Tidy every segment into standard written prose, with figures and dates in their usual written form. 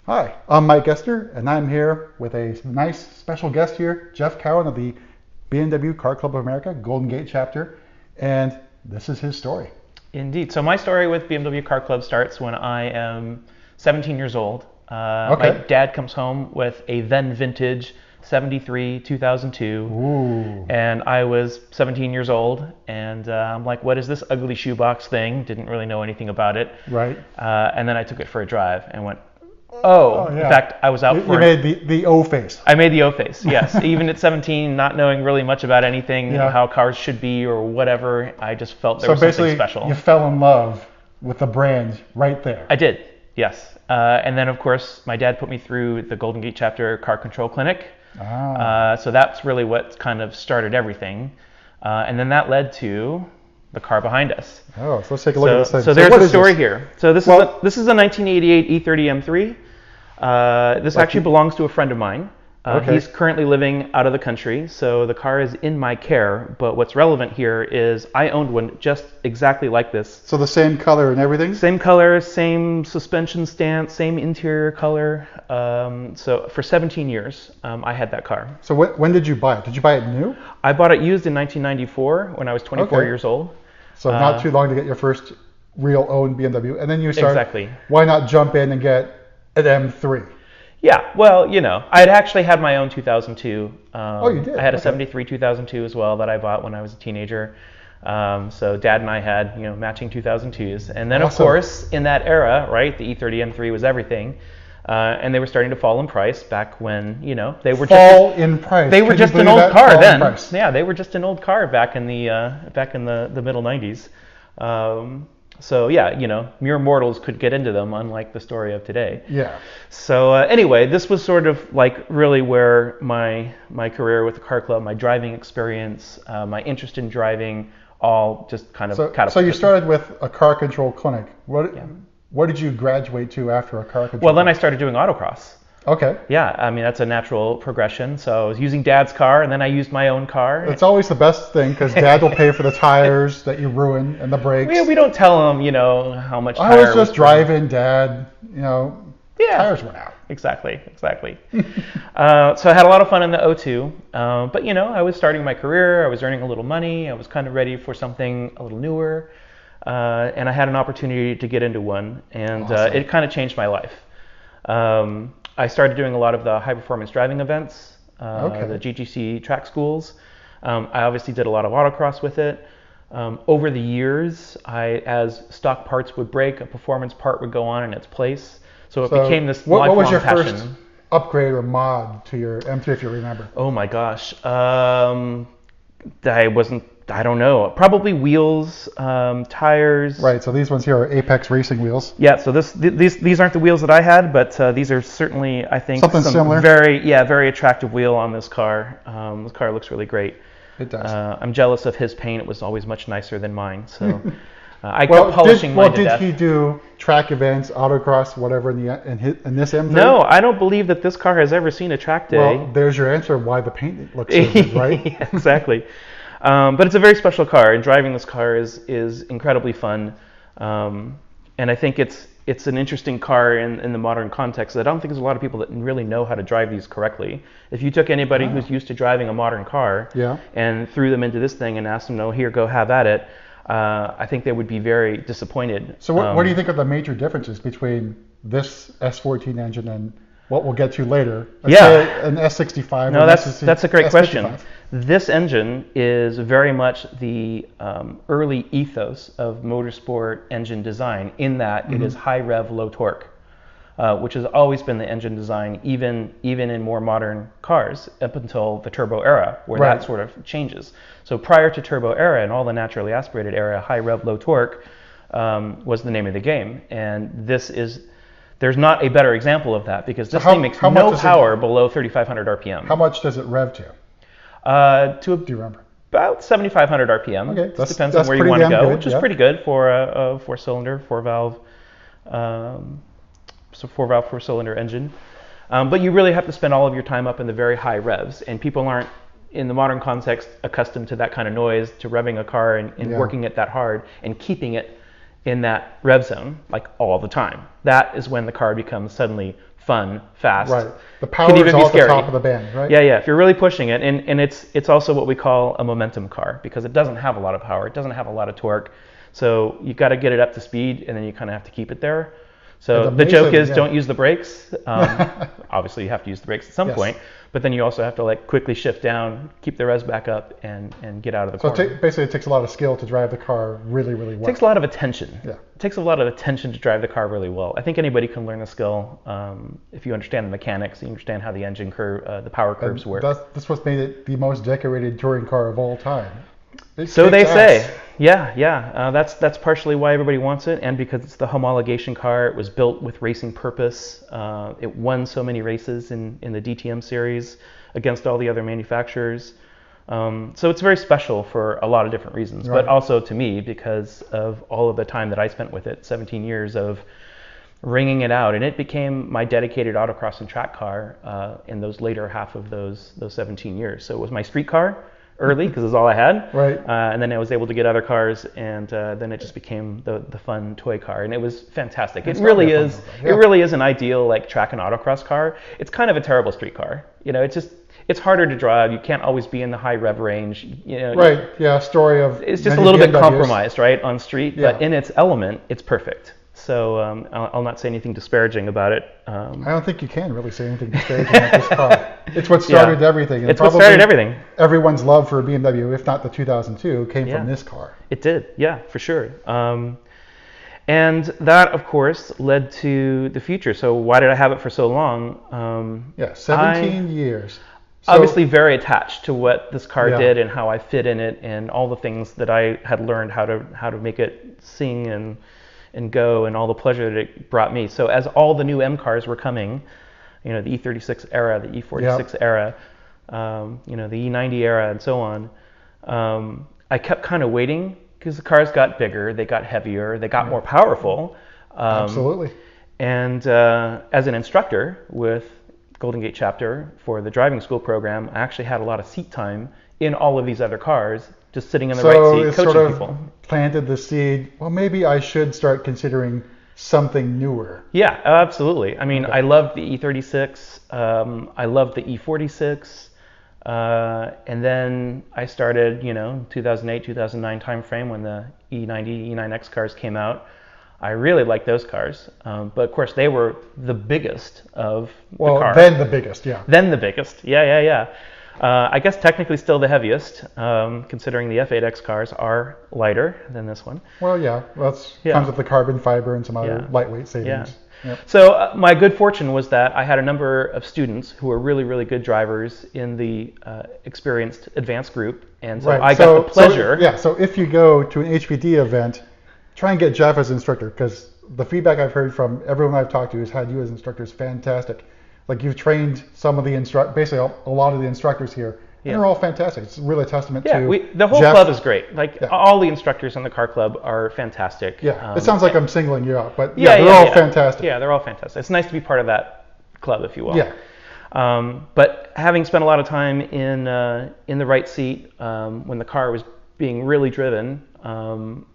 Hi, I'm Mike Esther, and I'm here with a nice special guest here, Jeff Cowan of the BMW Car Club of America, Golden Gate chapter, and this is his story. Indeed. So my story with BMW Car Club starts when I am 17 years old. Okay. My dad comes home with a then vintage 73 2002, Ooh. and I was 17 years old, and I'm like, what is this ugly shoebox thing? Didn't really know anything about it. Right. And then I took it for a drive and went, oh, yeah. In fact, I was out You for made the O face. I made the O face, yes. Even at 17, not knowing really much about anything, Yeah. how cars should be or whatever, I just felt there So was something basically, special. you fell in love with the brand right there. I did, yes. And then, of course, my dad put me through the Golden Gate chapter car control clinic. So that's really what kind of started everything. And then that led to the car behind us. Oh, so let's take a look at this thing. So there's what the is story this? here. So this is a 1988 E30 M3. This actually belongs to a friend of mine. Okay. He's currently living out of the country, so the car is in my care. But what's relevant here is I owned one just exactly like this. So the same color and everything? Same color, same suspension stance, same interior color. So for 17 years, I had that car. So when did you buy it? Did you buy it new? I bought it used in 1994 when I was 24 Okay. years old. So not too long to get your first real owned BMW, and then you start. Exactly. Why not jump in and get an M3? Yeah, well, I had actually had my own 2002. Oh, you did? I had a Okay. 73 2002 as well that I bought when I was a teenager. So Dad and I had, matching 2002s. And then, of Awesome. course, in that era, right, the E30 M3 was everything. And they were starting to fall in price back when, they were in price. They were Can you just an believe old that? car Fall in then. price. Yeah, they were just an old car back in the middle 90s. So yeah, mere mortals could get into them, unlike the story of today. Yeah. So anyway, this was sort of like really where my career with the car club, my driving experience, my interest in driving, all just kind of catapulted. So you started with a car control clinic. What did you graduate to after a car control? Well, then I started doing autocross. Okay. Yeah, I mean, that's a natural progression. So I was using Dad's car, and then I used my own car. It's always the best thing because Dad will pay for the tires that you ruin and the brakes. We don't tell him, how much I tire was just driving, Dad. Yeah. Tires went out. Exactly. So I had a lot of fun in the O2. But, I was starting my career. I was earning a little money. I was kind of ready for something a little newer. And I had an opportunity to get into one. And Awesome. It kind of changed my life. I started doing a lot of the high-performance driving events, the GGC track schools. I obviously did a lot of autocross with it. Over the years, as stock parts would break, a performance part would go on in its place. So it became this lifelong passion. What was your first upgrade or mod to your M3, if you remember? Oh my gosh. I don't know. Probably wheels, tires. Right, so these ones here are Apex racing wheels. Yeah, so these aren't the wheels that I had, but these are certainly, I think, Something similar. very attractive wheel on this car. This car looks really great. It does. I'm jealous of his paint. It was always much nicer than mine. So I kept polishing mine to death. Did he do track events, autocross, whatever in this M3? No, I don't believe that this car has ever seen a track day. Well, there's your answer why the paint looks so good, right? Yeah, exactly. But it's a very special car, and driving this car is incredibly fun. And I think it's an interesting car in the modern context. I don't think there's a lot of people that really know how to drive these correctly. If you took anybody who's used to driving a modern car and threw them into this thing and asked them, no, here, go have at it, I think they would be very disappointed. So what do you think are the major differences between this S14 engine and what we'll get to later? Let's say an S65. No, that's a great S55. question. This engine is very much the early ethos of motorsport engine design in that it is high rev, low torque, which has always been the engine design, even in more modern cars up until the turbo era, where that sort of changes. So prior to turbo era and all the naturally aspirated era, high rev, low torque was the name of the game. And there's not a better example of that because this thing makes no power below 3,500 RPM. How much does it rev to? Do you remember? About 7,500 RPM. Okay, Depends on where you want to go, good, which is pretty good for a four-cylinder, four-valve, four-cylinder engine. But you really have to spend all of your time up in the very high revs, and people aren't, in the modern context, accustomed to that kind of noise, to revving a car and working it that hard and keeping it in that rev zone like all the time. That is when the car becomes suddenly fun, fast. Right. The Can power even is be all at the scary. top of the band, right? Yeah, yeah. If you're really pushing it, and it's also what we call a momentum car because it doesn't have a lot of power, it doesn't have a lot of torque, so you got to get it up to speed, and then you kind of have to keep it there. So It's the joke is amazing, yeah. don't use the brakes. Obviously, you have to use the brakes at some Yes. point, but then you also have to like quickly shift down, keep the res back up, and get out of the So corner. basically, it takes a lot of skill to drive the car really, really well. It takes a lot of attention. Yeah. It takes a lot of attention to drive the car really well. I think anybody can learn the skill if you understand the mechanics, you understand how the engine curve, the power curves work. That's what's made it the most decorated touring car of all time. So they say. Yeah, yeah. That's partially why everybody wants it, and because it's the homologation car. It was built with racing purpose. It won so many races in the DTM series against all the other manufacturers. So it's very special for a lot of different reasons, Right. but also to me because of all of the time that I spent with it, 17 years of wringing it out, and it became my dedicated autocross and track car in those later half of those 17 years. So it was my street car early because it's all I had, Right. and then I was able to get other cars, and then it just became the fun toy car, and it was fantastic. It's It really gotta be a is. fun car, yeah. It really is an ideal like track and autocross car. It's kind of a terrible street car. You know, it's harder to drive. You can't always be in the high rev range. You know, Right. Yeah. Story of. it's just a many little bit BMWs. compromised, right, on street. Yeah. But in its element, it's perfect. So I'll not say anything disparaging about it. I don't think you can really say anything disparaging about this car. It's what started Yeah. everything. And It's what probably started everything. Everyone's love for a BMW, if not the 2002, came Yeah. from this car. It did, yeah, for sure. And that, of course, led to the future. So why did I have it for so long? Yeah, 17 years. So, Obviously very attached to what this car Yeah. did and how I fit in it and all the things that I had learned how to make it sing and go and all the pleasure that it brought me. So as all the new M cars were coming, you know, the E36 era, the E46 era, you know, the E90 era and so on, I kept kind of waiting because the cars got bigger, they got heavier, they got more powerful. Absolutely. And as an instructor with Golden Gate chapter for the driving school program, I actually had a lot of seat time in all of these other cars, just sitting in the right So seat, it coaching sort of people. planted the seed. Well, maybe I should start considering something newer. Yeah, absolutely. I mean, Okay. I loved the E36. I loved the E46. And then I started, you know, 2008, 2009 timeframe when the E90, E9X cars came out. I really liked those cars. But of course, they were the biggest of the Well, cars. then the biggest, yeah. Then the biggest. Yeah. I guess technically still the heaviest, considering the F8X cars are lighter than this one. Well, yeah, that's Yeah. comes with the carbon fiber and some other Yeah. lightweight savings. Yep. So my good fortune was that I had a number of students who were really, really good drivers in the experienced advanced group, and so Right. I got the pleasure. So if you go to an HPD event, try and get Jeff as instructor, because the feedback I've heard from everyone I've talked to has had you as instructor is fantastic. Like you've trained some of the basically a lot of the instructors here, and Yeah. they're all fantastic. It's really a testament Yeah, to the whole Jeff. club is great. Like Yeah. all the instructors in the car club are fantastic. Yeah, it sounds like I'm singling you out, but yeah, they're all fantastic. Yeah, they're all fantastic. It's nice to be part of that club, if you will. Yeah. But having spent a lot of time in the right seat when the car was being really driven,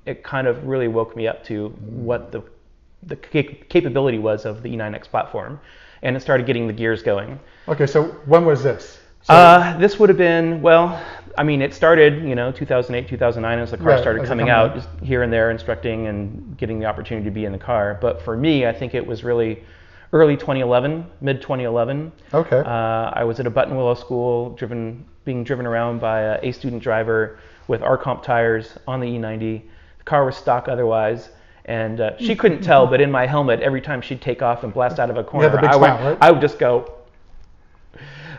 it kind of really woke me up to what the capability was of the E9X platform, and it started getting the gears going. Okay, so when was this? So, This would have been, well, I mean, it started, 2008, 2009 as the car Right, started as it coming come out, out. just here and there instructing and getting the opportunity to be in the car. But for me, I think it was really early 2011, mid 2011. Okay. I was at a button willow school, being driven around by a student driver with R-Comp tires on the E90. The car was stock otherwise. And she couldn't tell, but in my helmet, every time she'd take off and blast out of a corner, the big smile, right? I would just go.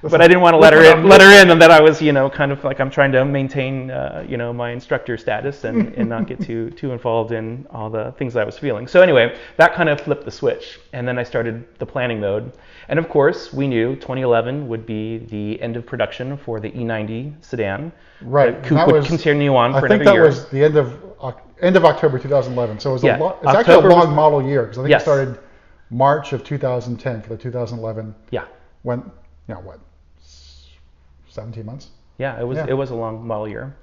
Listen, But I didn't want to let her look in, what I'm and that I was, kind of like I'm trying to maintain, my instructor status and not get too involved in all the things I was feeling. So anyway, that kind of flipped the switch, and then I started the planning mode. And of course, we knew 2011 would be the end of production for the E90 sedan. Right. The coupe would continue on for I think another year. that was the end of October 2011. So it was Yeah, it's actually October a long was- model year, because I think Yes. it started March of 2010 for the 2011. Yeah. When, 17 months? Yeah, it was Yeah. it was a long model year.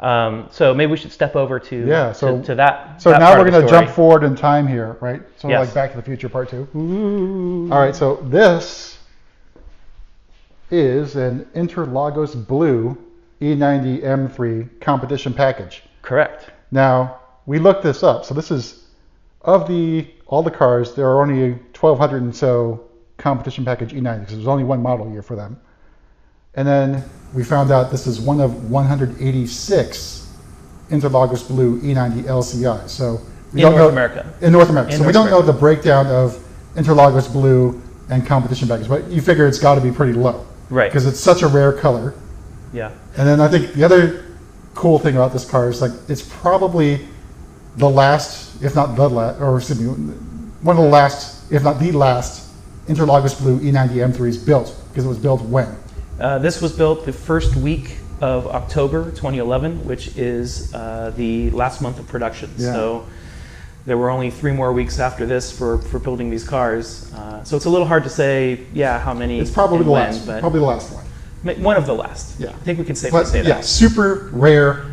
So maybe we should step over to to that. So that now part we're of the going to story. jump forward in time here, right? So Yes. like Back to the Future Part 2. Ooh. All right, so this is an Interlagos Blue E90 M3 competition package. Correct. Now, we looked this up. So this is, of all the cars, there are only 1,200 and so competition package E90s, because there's only one model year for them. And then we found out this is one of 186 Interlagos Blue E90 LCI. So we don't know America. In North America. In So North we don't know America. the breakdown of Interlagos Blue and competition package, but you figure it's got to be pretty low. Right. Because it's such a rare color. Yeah. And then I think the other cool thing about this car is like it's probably the last, if not the last, or excuse me, one of the last, if not the last, Interlagos Blue E90 M3s built, because it was built when? This was built the first week of October 2011, which is the last month of production. Yeah. So there were only 3 more weeks after this for building these cars. So it's a little hard to say, how many. It's probably and the when, last. but Probably the last one. one of the last. Yeah. I think we can safely But say yeah, that. super rare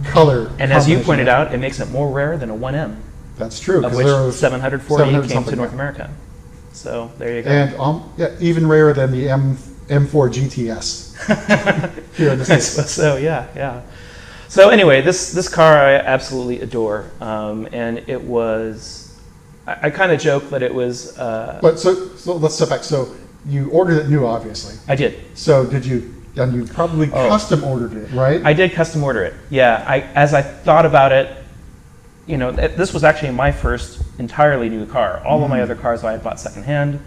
color. And as you combination. pointed out, it makes it more rare than a 1M, That's true. of 'cause which there was 740 700 came to something, North yeah. America. So there you go. And even rarer than the M4 GTS here in the I States. suppose so, yeah. So anyway, this car I absolutely adore, and it was. I kind of joke that it was. But so let's step back. So you ordered it new, obviously. I did. So did you? And you probably custom ordered it, right? I did custom order it. Yeah. As I thought about it, this was actually my first entirely new car. All of my other cars I had bought secondhand.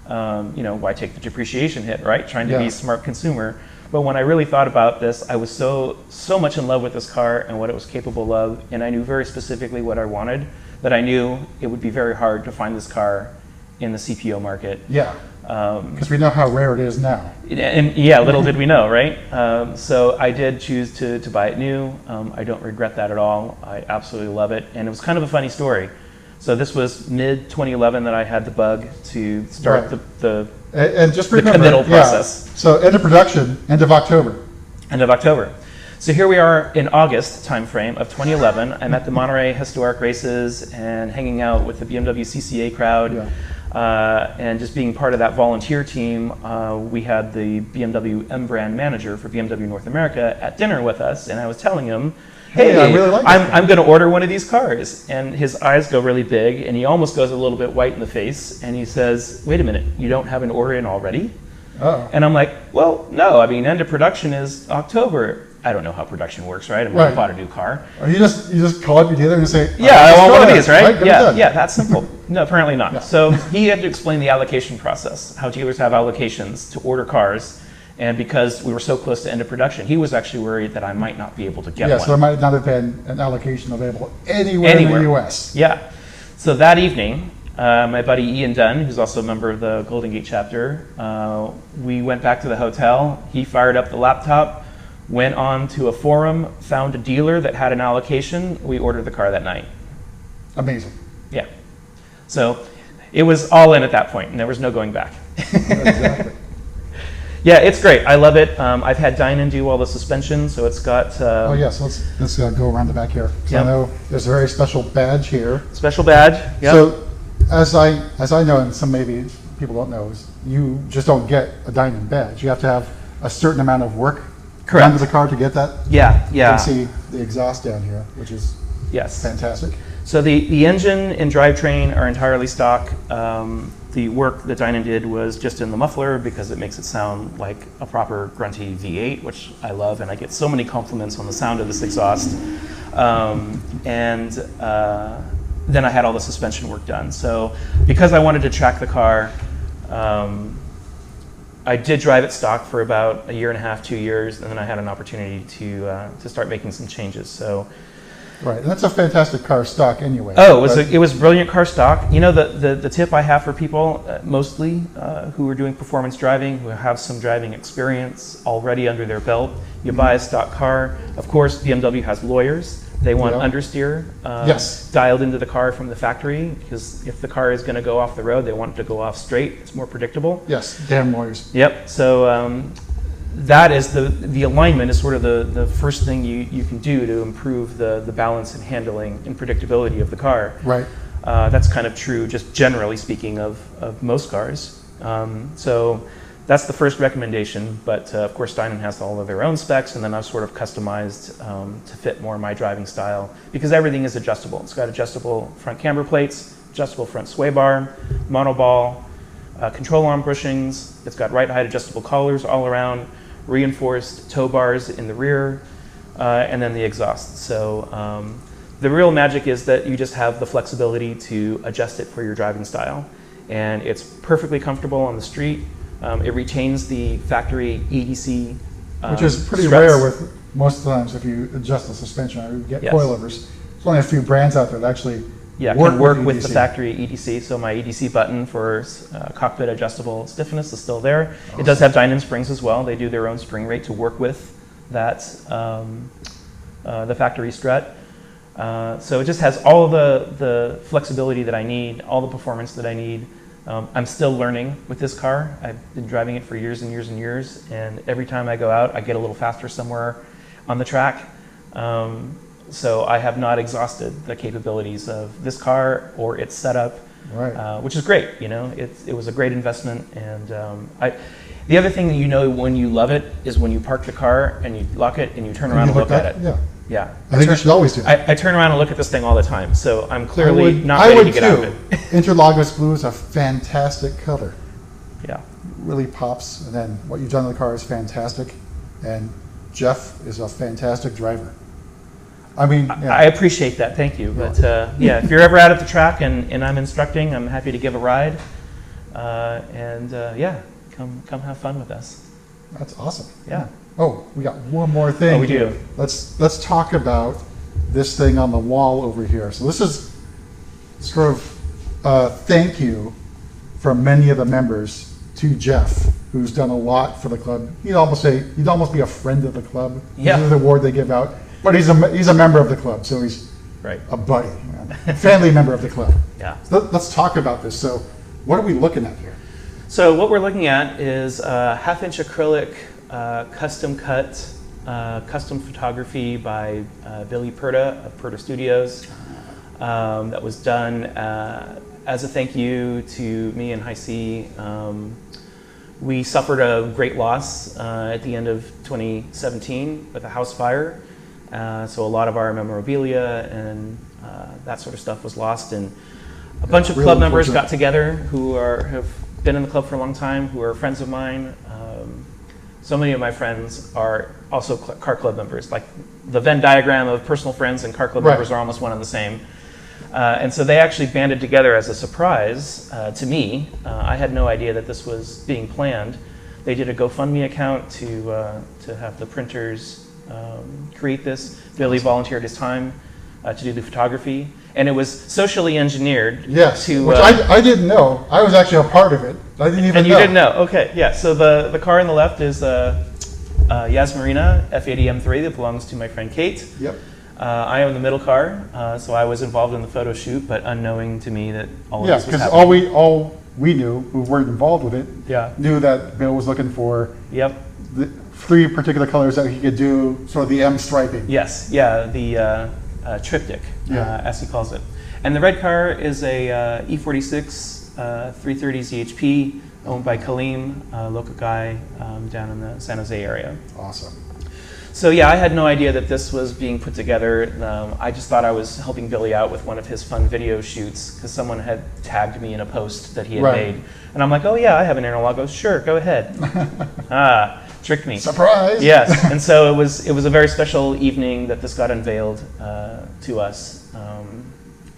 Why take the depreciation hit, right? Trying to be a smart consumer. But when I really thought about this, I was so much in love with this car and what it was capable of, and I knew very specifically what I wanted, that I knew it would be very hard to find this car in the CPO market. Yeah. Because we know how rare it is now. And little did we know, right? So I did choose to buy it new. I don't regret that at all. I absolutely love it. And it was kind of a funny story. So this was mid-2011 that I had the bug to start the And just remember, committal process. So end of production, end of October. End of October. So here we are in August timeframe of 2011. I'm at the Monterey Historic Races and hanging out with the BMW CCA crowd. Yeah. And just being part of that volunteer team, we had the BMW M brand manager for BMW North America at dinner with us, and I was telling him, hey, I really like this I'm going to order one of these cars. And his eyes go really big, and he almost goes a little bit white in the face, and he says, wait a minute, you don't have an order in already? Oh. And I'm like, well, no, I mean, end of production is October. I don't know how production works, right? I've never bought a new car. Or you just call up your dealer and say, yeah, I want one of these, right? Yeah, yeah, that's simple. No, apparently not. Yeah. So he had to explain the allocation process, how dealers have allocations to order cars. And because we were so close to end of production, he was actually worried that I might not be able to get one. so there might not have been an allocation available anywhere in the U.S. Yeah. So that evening, my buddy Ian Dunn, who's also a member of the Golden Gate chapter, we went back to the hotel. He fired up the laptop, went on to a forum, found a dealer that had an allocation. We ordered the car that night. Amazing. Yeah. So it was all in at that point, and there was no going back. Exactly. Yeah, it's great. I love it. I've had Dynan do all the suspension, so it's got... Oh, yes. Let's go around the back here. So Yep. I know there's a very special badge here. Special badge. Yep. So as I know, and some maybe people don't know, is you just don't get a Dynan badge. You have to have a certain amount of work done to the car to get that. Yeah. You can see the exhaust down here, which is fantastic. So the engine and drivetrain are entirely stock. The work that Dynan did was just in the muffler because it makes it sound like a proper grunty V8, which I love, and I get so many compliments on the sound of this exhaust. Then I had all the suspension work done. So because I wanted to track the car, I did drive it stock for about a year and a half, 2 years, and then I had an opportunity to start making some changes. So. Right, and that's a fantastic car stock anyway. Oh, it was brilliant car stock. You know, the tip I have for people, mostly who are doing performance driving, who have some driving experience already under their belt, you buy a stock car. Of course, BMW has lawyers. They want understeer dialed into the car from the factory, because if the car is going to go off the road, they want it to go off straight. It's more predictable. Yes, damn lawyers. Yep. So that is the alignment is sort of the first thing you can do to improve the balance and handling and predictability of the car. Right. That's kind of true, just generally speaking, of most cars. So that's the first recommendation, but of course Steinen has all of their own specs, and then I've sort of customized to fit more my driving style, because everything is adjustable. It's got adjustable front camber plates, adjustable front sway bar, monoball, control arm bushings. It's got right height adjustable collars all around, reinforced tow bars in the rear, and then the exhaust. So the real magic is that you just have the flexibility to adjust it for your driving style, and it's perfectly comfortable on the street. It retains the factory EDC, which is pretty struts. rare with most of the times if you adjust the suspension or you get Yes. coilovers. There's only a few brands out there that actually Yeah, work can work with EDC. the factory EDC. So my EDC button for cockpit adjustable stiffness is still there. Awesome. It does have dyno springs as well. They do their own spring rate to work with that, the factory strut. So it just has all the flexibility that I need, all the performance that I need. I'm still learning with this car. I've been driving it for years and years and years, and every time I go out, I get a little faster somewhere on the track. So I have not exhausted the capabilities of this car or its setup, Right. which is great. You know, it was a great investment, and the other thing that you know when you love it is when you park the car and you lock it and you turn around and look at it. Yeah. Yeah. I think you should always do that. I turn around and look at this thing all the time, so I'm clearly not ready to get out of it. Interlagos blue is a fantastic color. Yeah. Really pops, and then what you've done to the car is fantastic. And Jeff is a fantastic driver. I mean, yeah. I appreciate that, thank you. But yeah, if you're ever out at the track and I'm instructing, I'm happy to give a ride. Yeah, come have fun with us. That's awesome. Yeah. Oh, we got one more thing. Oh, we do. Let's talk about this thing on the wall over here. So this is sort of thank you from many of the members to Jeff, who's done a lot for the club. You'd almost be a friend of the club. Yeah. This is the award they give out, but he's a member of the club, so he's Right. a buddy, a family member of the club. Yeah. So let's talk about this. So what are we looking at here? So what we're looking at is a half-inch acrylic custom cut, custom photography by Billy Perda of Perda Studios that was done as a thank you to me and High C. We suffered a great loss at the end of 2017 with a house fire. So a lot of our memorabilia and that sort of stuff was lost, and a bunch of really club members unfortunate. got together who have been in the club for a long time, who are friends of mine. So many of my friends are also car club members. Like the Venn diagram of personal friends and car club Right. members are almost one and the same. And so they actually banded together as a surprise to me. I had no idea that this was being planned. They did a GoFundMe account to have the printers create this. Billy volunteered his time to do the photography, and it was socially engineered. Yes, To, which I didn't know. I was actually a part of it. I didn't even and know. you didn't know? Okay, yeah. So the car on the left is Yas Marina F80 M3 that belongs to my friend Kate. Yep. I own the middle car, so I was involved in the photo shoot, but unknowing to me that all of Yeah, this was because happening. all we knew, who weren't involved with it, Yeah. knew that Bill was looking for Yep. the 3 particular colors that he could do, sort of the M striping. Yes. Yeah. The triptych, Yeah. as he calls it. And the red car is a E46 330 ZHP owned by Kaleem, a local guy down in the San Jose area. Awesome. So yeah, I had no idea that this was being put together. I just thought I was helping Billy out with one of his fun video shoots because someone had tagged me in a post that he had Right. made. And I'm like, oh yeah, I have an Interlagos. Sure, go ahead. Tricked me. Surprise! Yes, and so it was a very special evening that this got unveiled to us,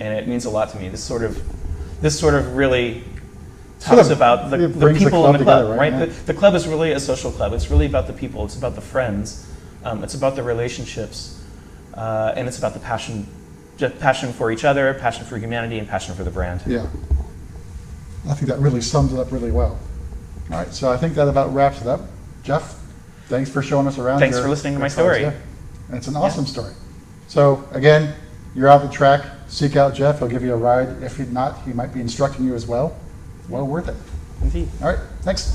and it means a lot to me. This sort of really Sort talks of- about the it brings the people club in the club, together, right? right? The club is really a social club. It's really about the people. It's about the friends. It's about the relationships, and it's about the passion for each other, passion for humanity, and passion for the brand. Yeah. I think that really sums it up really well. All right, so I think that about wraps it up. Jeff, thanks for showing us around. Thanks your- for listening to my your cars, story. yeah. And it's an awesome story. So again, you're out the track, seek out Jeff. He'll give you a ride. If not, he might be instructing you as well. Well worth it. Indeed. All right, thanks.